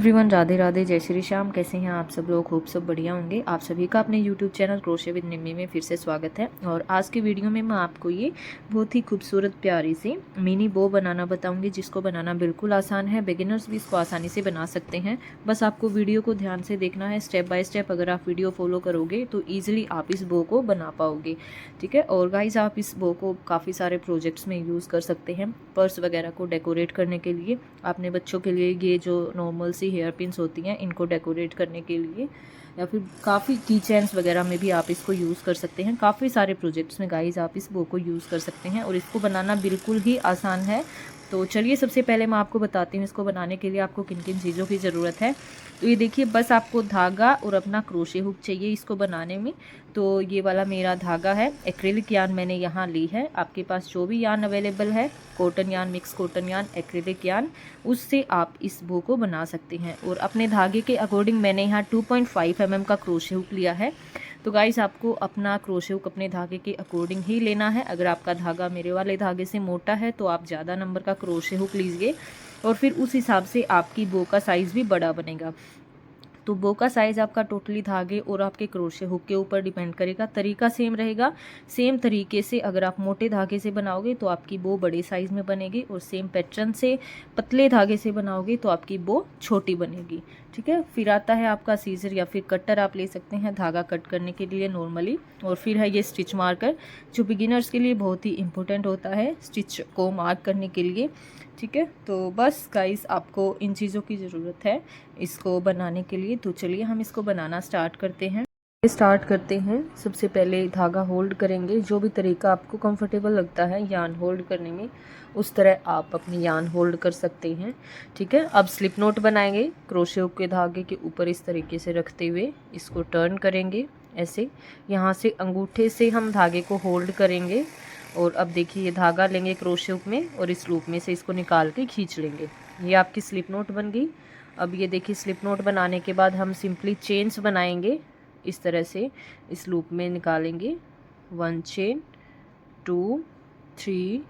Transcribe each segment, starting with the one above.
Everyone, Radhe Radhe, जय श्री श्याम। कैसे हैं आप सब लोग? खूब सब बढ़िया होंगे। आप सभी का अपने यूट्यूब चैनल क्रोशे विद निम्मी में फिर से स्वागत है। और आज की वीडियो में मैं आपको ये बहुत ही खूबसूरत प्यारी सी मिनी बो बनाना बताऊंगी, जिसको बनाना बिल्कुल आसान है। बिगिनर्स भी इसको आसानी से बना सकते हैं। बस आपको वीडियो को ध्यान से देखना है, स्टेप बाय स्टेप। अगर आप वीडियो फॉलो करोगे तो ईजिली आप इस बो को बना पाओगे। ठीक है। और गाइज, आप इस बो को काफ़ी सारे प्रोजेक्ट्स में यूज़ कर सकते हैं। पर्स वगैरह को डेकोरेट करने के लिए, अपने बच्चों के लिए ये जो नॉर्मल हेयर पिन्स होती हैं इनको डेकोरेट करने के लिए, या फिर काफ़ी की चेन्स वगैरह में भी आप इसको यूज़ कर सकते हैं। काफ़ी सारे प्रोजेक्ट्स में गाइस आप इस बो को यूज़ कर सकते हैं और इसको बनाना बिल्कुल ही आसान है। तो चलिए, सबसे पहले मैं आपको बताती हूँ इसको बनाने के लिए आपको किन किन चीज़ों की ज़रूरत है। तो ये देखिए, बस आपको धागा और अपना क्रोशे हुक चाहिए इसको बनाने में। तो ये वाला मेरा धागा है, एक्रिलिक यान मैंने यहाँ ली है। आपके पास जो भी यान अवेलेबल है, cotton yarn, mix cotton yarn, acrylic यान, उससे आप इस बो को बना सकते हैं। और अपने धागे के अकॉर्डिंग मैंने यहाँ 2.5 mm का क्रोशे हुक लिया है। तो गाइस, आपको अपना क्रोशे हुक अपने धागे के अकॉर्डिंग ही लेना है। अगर आपका धागा मेरे वाले धागे से मोटा है तो आप ज़्यादा नंबर का क्रोशे हुक लीजिए, और फिर उस हिसाब से आपकी बो का साइज़ भी बड़ा बनेगा। तो बो का साइज़ आपका टोटली धागे और आपके क्रोशे हुक के ऊपर डिपेंड करेगा। तरीका सेम रहेगा। सेम तरीके से अगर आप मोटे धागे से बनाओगे तो आपकी बो बड़े साइज़ में बनेगी, और सेम पैटर्न से पतले धागे से बनाओगे तो आपकी बो छोटी बनेगी। ठीक है। फिर आता है आपका सीजर या फिर कटर, आप ले सकते हैं धागा कट करने के लिए नॉर्मली। और फिर है ये स्टिच मार्कर, जो बिगिनर्स के लिए बहुत ही इंपॉर्टेंट होता है स्टिच को मार्क करने के लिए। ठीक है। तो बस गाइस, आपको इन चीज़ों की ज़रूरत है इसको बनाने के लिए। तो चलिए हम इसको बनाना स्टार्ट करते हैं। सबसे पहले धागा होल्ड करेंगे। जो भी तरीका आपको कंफर्टेबल लगता है यान होल्ड करने में, उस तरह आप अपनी यान होल्ड कर सकते हैं। ठीक है। अब स्लिप नोट बनाएंगे। क्रोशे हुक के धागे के ऊपर इस तरीके से रखते हुए इसको टर्न करेंगे ऐसे। यहाँ से अंगूठे से हम धागे को होल्ड करेंगे, और अब देखिए ये धागा लेंगे क्रोशे हुक में और इस लूप में से इसको निकाल के खींच लेंगे। ये आपकी स्लिप नोट बन गई। अब ये देखिए, स्लिप नोट बनाने के बाद हम सिंपली चेन्स बनाएंगे इस तरह से। इस लूप में निकालेंगे 1 चेन, 2, 3,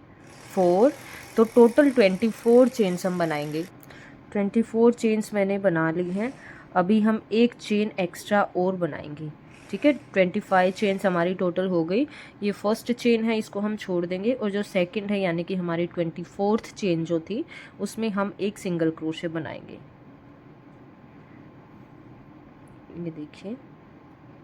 4, तो टोटल 24 चेन्स हम बनाएंगे। 24 चेन्स मैंने बना ली हैं। अभी हम एक चेन एक्स्ट्रा और बनाएंगे। ठीक है। 25 चेन्स हमारी टोटल हो गई। ये फर्स्ट चेन है, इसको हम छोड़ देंगे, और जो सेकंड है यानी कि हमारी 24th चेन जो थी, उसमें हम एक सिंगल क्रोशे बनाएंगे। ये देखिए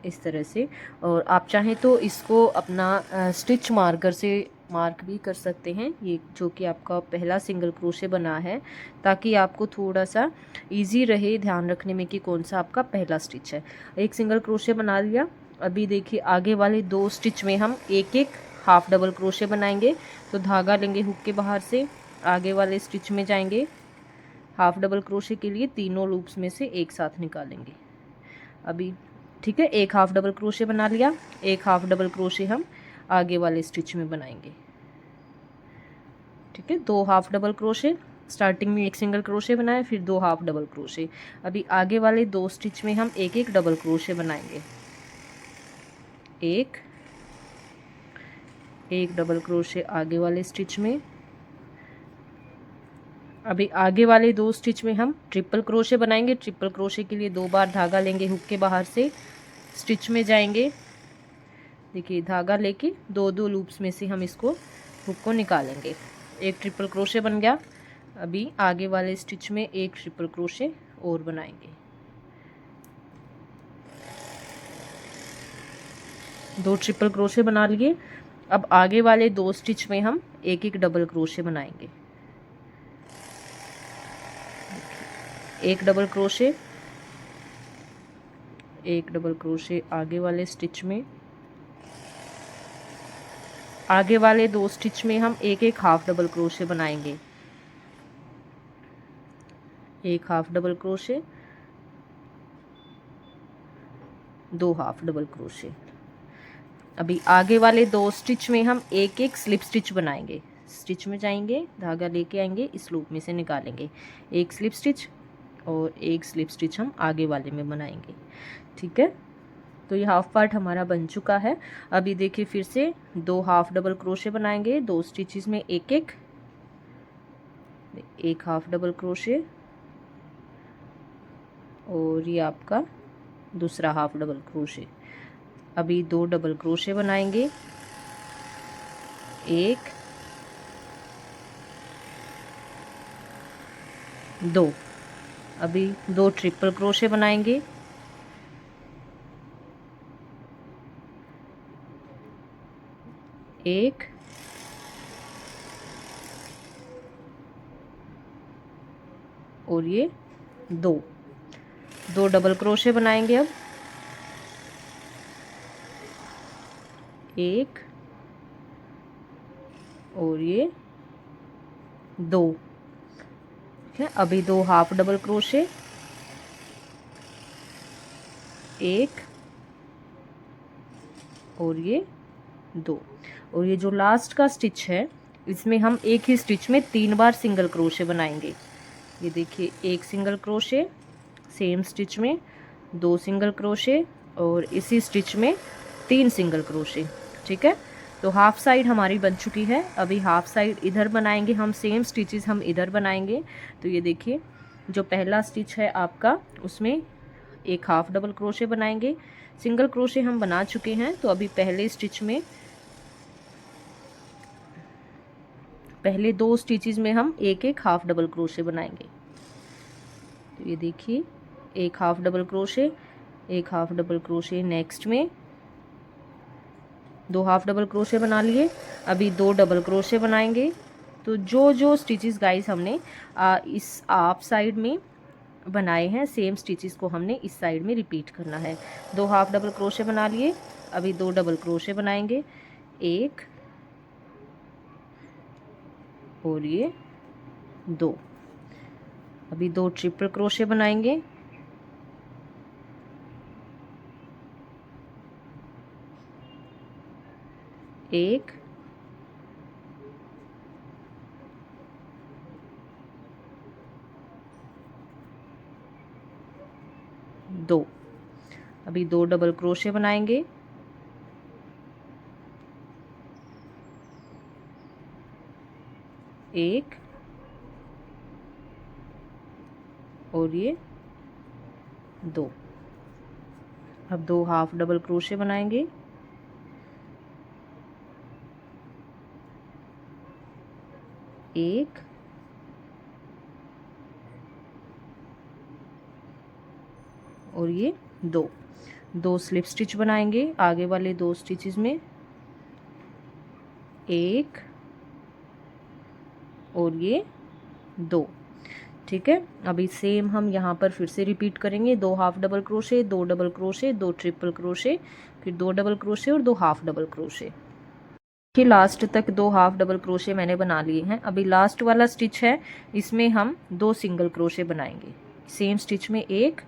इस तरह से। और आप चाहें तो इसको अपना स्टिच मार्कर से मार्क भी कर सकते हैं, ये जो कि आपका पहला सिंगल क्रोशे बना है, ताकि आपको थोड़ा सा इजी रहे ध्यान रखने में कि कौन सा आपका पहला स्टिच है। एक सिंगल क्रोशे बना लिया। अभी देखिए, आगे वाले 2 स्टिच में हम एक एक हाफ डबल क्रोशे बनाएंगे। तो धागा लेंगे हुक के बाहर से, आगे वाले स्टिच में जाएंगे, हाफ डबल क्रोशे के लिए तीनों लूप्स में से एक साथ निकालेंगे अभी। ठीक है। एक हाफ डबल क्रोशे बना लिया। एक हाफ डबल क्रोशे हम आगे वाले स्टिच में बनाएंगे। ठीक है। 2 हाफ डबल क्रोशे, स्टार्टिंग में एक सिंगल क्रोशे बनाए, फिर 2 हाफ डबल क्रोशे। अभी आगे वाले 2 स्टिच में हम एक एक डबल क्रोशे बनाएंगे। एक डबल क्रोशे आगे वाले स्टिच में। अभी आगे वाले 2 स्टिच में हम ट्रिपल क्रोशे बनाएंगे। ट्रिपल क्रोशे के लिए 2 बार धागा लेंगे हुक के बाहर से, स्टिच में जाएंगे। देखिए, धागा लेके 2-2 लूप्स में से हम इसको हुक को निकालेंगे। एक ट्रिपल क्रोशे बन गया। अभी आगे वाले स्टिच में एक ट्रिपल क्रोशे और बनाएंगे। 2 ट्रिपल क्रोशे बना लिए। अब आगे वाले 2 स्टिच में हम एक एक डबल क्रोशे बनाएंगे। एक डबल क्रोशे, एक डबल क्रोशे आगे वाले स्टिच में। आगे वाले 2 स्टिच में हम एक एक हाफ डबल क्रोशे बनाएंगे। एक half double crochet, 2 half double crochet. अभी आगे वाले 2 स्टिच में हम एक एक स्लिप स्टिच बनाएंगे। स्टिच में जाएंगे, धागा लेके आएंगे, इस लूप में से निकालेंगे एक स्लिप स्टिच, और एक स्लिप स्टिच हम आगे वाले में बनाएंगे। ठीक है। तो ये हाफ पार्ट हमारा बन चुका है। अभी देखिए, फिर से 2 हाफ डबल क्रोशे बनाएंगे। 2 स्टिचेस में एक एक हाफ डबल क्रोशे, और ये आपका दूसरा हाफ डबल क्रोशे। अभी 2 डबल क्रोशे बनाएंगे, 1 2। अभी 2 ट्रिपल क्रोशे बनाएंगे, 1 और ये 2 डबल क्रोशे बनाएंगे। अब 1 और ये 2। ठीक है, अभी 2 हाफ डबल क्रोशे, 1 और ये 2। और ये जो लास्ट का स्टिच है इसमें हम एक ही स्टिच में 3 बार सिंगल क्रोशे बनाएंगे। ये देखिए, 1 सिंगल क्रोशे, सेम स्टिच में 2 सिंगल क्रोशे और इसी स्टिच में 3 सिंगल क्रोशे। ठीक है, तो हाफ साइड हमारी बन चुकी है। अभी हाफ साइड इधर बनाएंगे हम, सेम स्टिचेस हम इधर बनाएंगे। तो ये देखिए, जो पहला स्टिच है आपका उसमें एक हाफ डबल क्रोशे बनाएंगे, सिंगल क्रोशे हम बना चुके हैं। तो अभी पहले स्टिच में, पहले 2 स्टिचेस में हम एक एक हाफ डबल क्रोशे बनाएंगे। तो ये देखिए, एक हाफ डबल क्रोशे, एक हाफ डबल क्रोशे, नेक्स्ट में 2 हाफ डबल क्रोशे बना लिए। अभी 2 डबल क्रोशे बनाएंगे। तो जो जो स्टिचेस गाइस हमने इस हाफ साइड में बनाए हैं, सेम स्टिचेस को हमने इस साइड में रिपीट करना है। 2 हाफ डबल क्रोशे बना लिए। अभी 2 डबल क्रोशे बनाएंगे, 1 और ये 2। अभी 2 ट्रिपल क्रोशे बनाएंगे, 1 2। अभी 2 डबल क्रोशे बनाएंगे, 1 और ये 2। अब 2 हाफ डबल क्रोशे बनाएंगे, 1 और ये 2 स्लिप स्टिच बनाएंगे आगे वाले 2 स्टिचेस में, 1 और ये 2। ठीक है, अभी सेम हम यहाँ पर फिर से रिपीट करेंगे। 2 half double crochet, 2 double crochet, 2 triple crochet, फिर 2 डबल क्रोशे और 2 हाफ डबल क्रोशे। कि लास्ट तक 2 हाफ डबल क्रोशे मैंने बना लिए हैं। अभी लास्ट वाला स्टिच है, इसमें हम 2 सिंगल क्रोशे बनाएंगे। सेम स्टिच में 1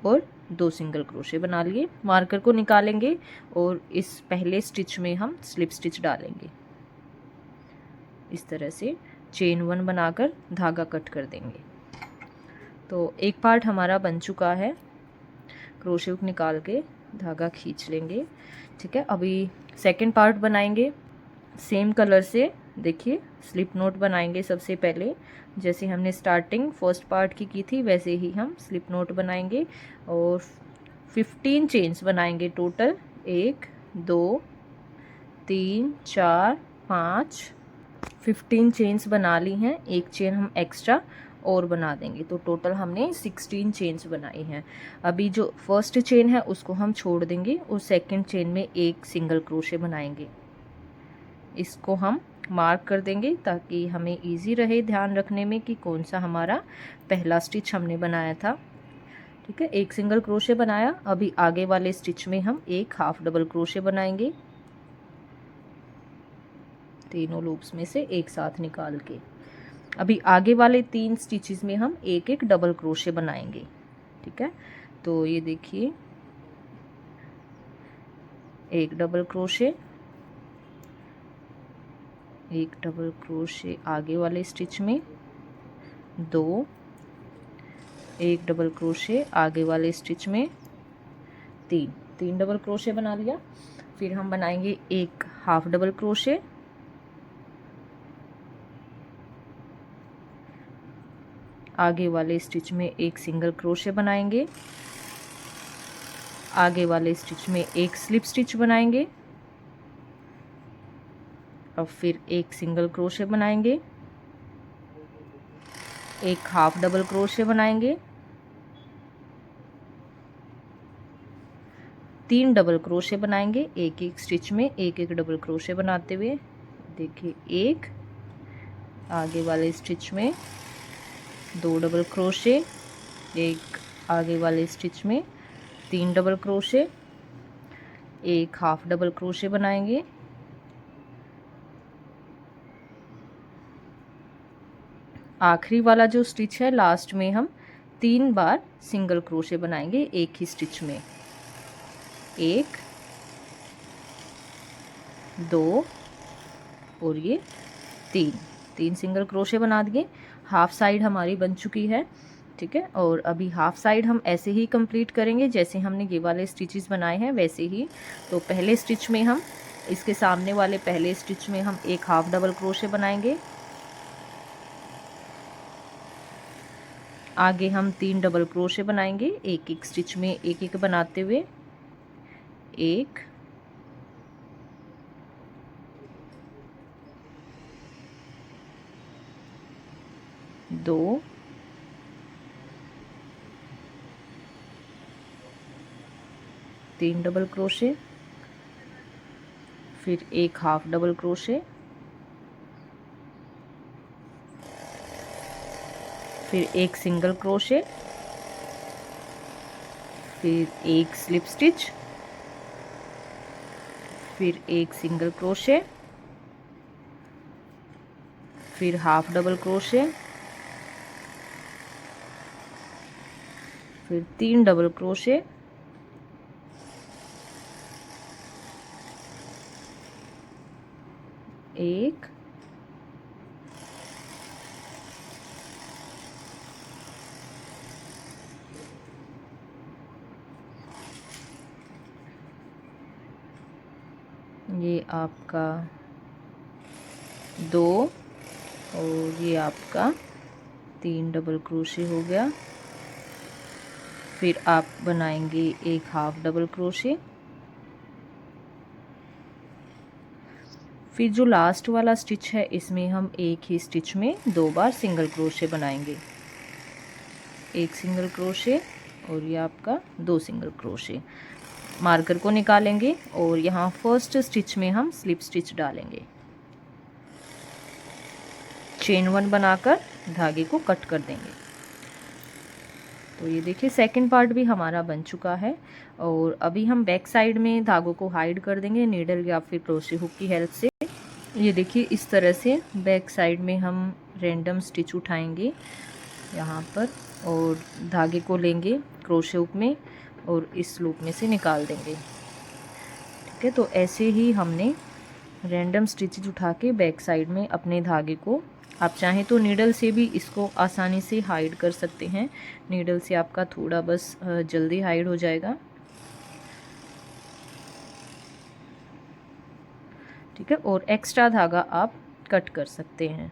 और 2 सिंगल क्रोशे बना लिए। मार्कर को निकालेंगे और इस पहले स्टिच में हम स्लिप स्टिच डालेंगे। इस तरह से चेन 1 बनाकर धागा कट कर देंगे। तो एक पार्ट हमारा बन चुका है। क्रोशे हुक निकाल के धागा खींच लेंगे। ठीक है, अभी सेकंड पार्ट बनाएंगे। सेम कलर से देखिए, स्लिप नोट बनाएंगे सबसे पहले। जैसे हमने स्टार्टिंग फर्स्ट पार्ट की थी वैसे ही हम स्लिप नोट बनाएंगे और 15 चेन्स बनाएंगे टोटल। 1 2 3 4 5 15 चेन्स बना ली हैं। एक चेन हम एक्स्ट्रा और बना देंगे, तो टोटल हमने 16 चेन्स बनाई हैं। अभी जो फर्स्ट चेन है उसको हम छोड़ देंगे और सेकंड चेन में एक सिंगल क्रोशे बनाएंगे। इसको हम मार्क कर देंगे ताकि हमें इजी रहे ध्यान रखने में कि कौन सा हमारा पहला स्टिच हमने बनाया था। ठीक है, एक सिंगल क्रोशे बनाया। अभी आगे वाले स्टिच में हम एक हाफ डबल क्रोशे बनाएंगे, तीनों लूप्स में से एक साथ निकाल के। अभी आगे वाले 3 स्टिचेस में हम एक एक डबल क्रोशे बनाएंगे। ठीक है, तो ये देखिए, एक डबल क्रोशे, एक डबल क्रोशे आगे वाले स्टिच में, 2, एक डबल क्रोशे आगे वाले स्टिच में, 3 डबल क्रोशे बना लिया। फिर हम बनाएंगे एक हाफ डबल क्रोशे, आगे वाले स्टिच में एक सिंगल क्रोशे बनाएंगे, आगे वाले स्टिच में एक स्लिप स्टिच बनाएंगे और फिर एक सिंगल क्रोशे बनाएंगे, एक हाफ डबल क्रोशे बनाएंगे, 3 डबल क्रोशे बनाएंगे, एक एक स्टिच में एक एक डबल क्रोशे बनाते हुए। देखिए, एक आगे वाले स्टिच में 2 डबल क्रोशे, एक आगे वाले स्टिच में 3 डबल क्रोशे, एक हाफ डबल क्रोशे बनाएंगे, आखिरी वाला जो स्टिच है लास्ट में हम 3 बार सिंगल क्रोशे बनाएंगे एक ही स्टिच में। 1 2 और ये 3 सिंगल क्रोशे बना दिए। हाफ साइड हमारी बन चुकी है, ठीक है। और अभी हाफ साइड हम ऐसे ही कंप्लीट करेंगे जैसे हमने ये वाले स्टिचेस बनाए हैं वैसे ही। तो पहले स्टिच में हम, इसके सामने वाले पहले स्टिच में हम एक हाफ डबल क्रोशे बनाएंगे, आगे हम 3 डबल क्रोशे बनाएंगे एक एक स्टिच में एक एक बनाते हुए। 1 2 3 डबल क्रोशे, फिर एक हाफ डबल क्रोशे, फिर एक सिंगल क्रोशे, फिर एक स्लिप स्टिच, फिर एक सिंगल क्रोशे, फिर हाफ डबल क्रोशे, फिर 3 डबल क्रोशे, एक, ये आपका 2 और ये आपका 3 डबल क्रोशे हो गया। फिर आप बनाएंगे एक हाफ डबल क्रोशे, फिर जो लास्ट वाला स्टिच है इसमें हम एक ही स्टिच में 2 बार सिंगल क्रोशे बनाएंगे, एक सिंगल क्रोशे और ये आपका 2 सिंगल क्रोशे। मार्कर को निकालेंगे और यहाँ फर्स्ट स्टिच में हम स्लिप स्टिच डालेंगे, चेन 1 बनाकर धागे को कट कर देंगे। तो ये देखिए सेकंड पार्ट भी हमारा बन चुका है। और अभी हम बैक साइड में धागों को हाइड कर देंगे नीडल या फिर क्रोशे हुक की हेल्प से। ये देखिए इस तरह से बैक साइड में हम रैंडम स्टिच उठाएंगे यहाँ पर और धागे को लेंगे क्रोशे हुक में और इस लूप में से निकाल देंगे, ठीक है। तो ऐसे ही हमने रैंडम स्टिचेज उठा के बैक साइड में अपने धागे को, आप चाहें तो नीडल से भी इसको आसानी से हाइड कर सकते हैं। नीडल से आपका थोड़ा बस जल्दी हाइड हो जाएगा, ठीक है। और एक्स्ट्रा धागा आप कट कर सकते हैं,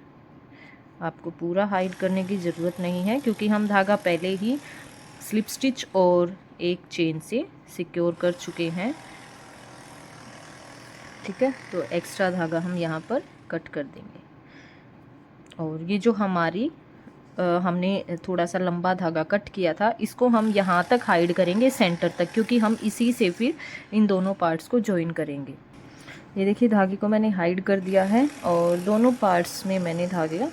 आपको पूरा हाइड करने की ज़रूरत नहीं है क्योंकि हम धागा पहले ही स्लिप स्टिच और एक चेन से सिक्योर कर चुके हैं, ठीक है। तो एक्स्ट्रा धागा हम यहाँ पर कट कर देंगे। और ये जो हमारी हमने थोड़ा सा लंबा धागा कट किया था इसको हम यहाँ तक हाइड करेंगे सेंटर तक, क्योंकि हम इसी से फिर इन दोनों पार्ट्स को जॉइन करेंगे। ये देखिए धागे को मैंने हाइड कर दिया है और दोनों पार्ट्स में मैंने धागे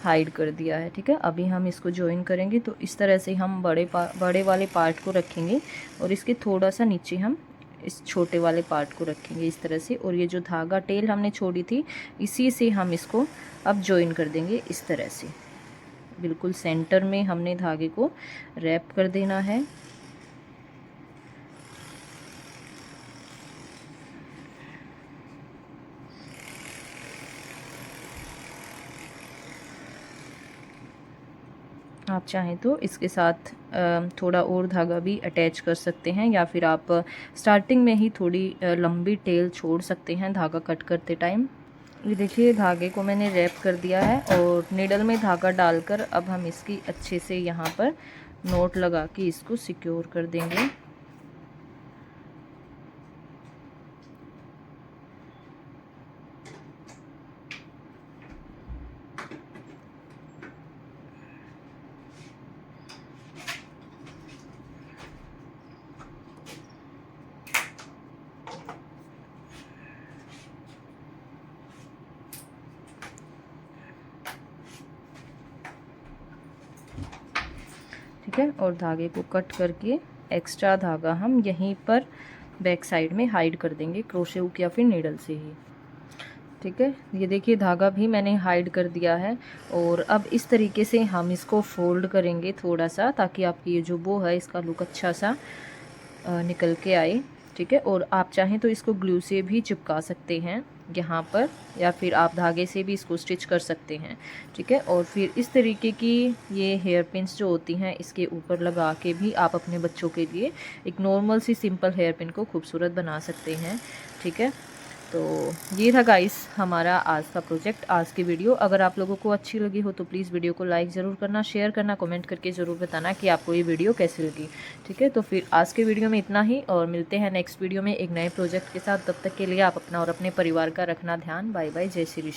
हाइड कर दिया है, ठीक है। अभी हम इसको जॉइन करेंगे तो इस तरह से हम बड़े वाले पार्ट को रखेंगे और इसके थोड़ा सा नीचे हम इस छोटे वाले पार्ट को रखेंगे इस तरह से। और ये जो धागा टेल हमने छोड़ी थी इसी से हम इसको अब जॉइन कर देंगे इस तरह से। बिल्कुल सेंटर में हमने धागे को रैप कर देना है। आप चाहें तो इसके साथ थोड़ा और धागा भी अटैच कर सकते हैं या फिर आप स्टार्टिंग में ही थोड़ी लंबी टेल छोड़ सकते हैं धागा कट करते टाइम। ये देखिए धागे को मैंने रैप कर दिया है और नीडल में धागा डालकर अब हम इसकी अच्छे से यहाँ पर नोट लगा के इसको सिक्योर कर देंगे। ठीक है, और धागे को कट करके एक्स्ट्रा धागा हम यहीं पर बैक साइड में हाइड कर देंगे क्रोशे हुक या फिर नीडल से ही। ठीक है, ये देखिए धागा भी मैंने हाइड कर दिया है और अब इस तरीके से हम इसको फोल्ड करेंगे थोड़ा सा, ताकि आपकी ये जो बो है इसका लुक अच्छा सा निकल के आए। ठीक है, और आप चाहें तो इसको ग्लू से भी चिपका सकते हैं यहाँ पर, या फिर आप धागे से भी इसको स्टिच कर सकते हैं। ठीक है, और फिर इस तरीके की ये हेयर पिन्स जो होती हैं इसके ऊपर लगा के भी आप अपने बच्चों के लिए एक नॉर्मल सी सिंपल हेयर पिन को खूबसूरत बना सकते हैं। ठीक है, तो ये था गाइस हमारा आज का प्रोजेक्ट, आज की वीडियो। अगर आप लोगों को अच्छी लगी हो तो प्लीज़ वीडियो को लाइक ज़रूर करना, शेयर करना, कमेंट करके ज़रूर बताना कि आपको ये वीडियो कैसी लगी। ठीक है, तो फिर आज के वीडियो में इतना ही और मिलते हैं नेक्स्ट वीडियो में एक नए प्रोजेक्ट के साथ। तब तक के लिए आप अपना और अपने परिवार का रखना ध्यान। बाय बाय, जय श्री राम।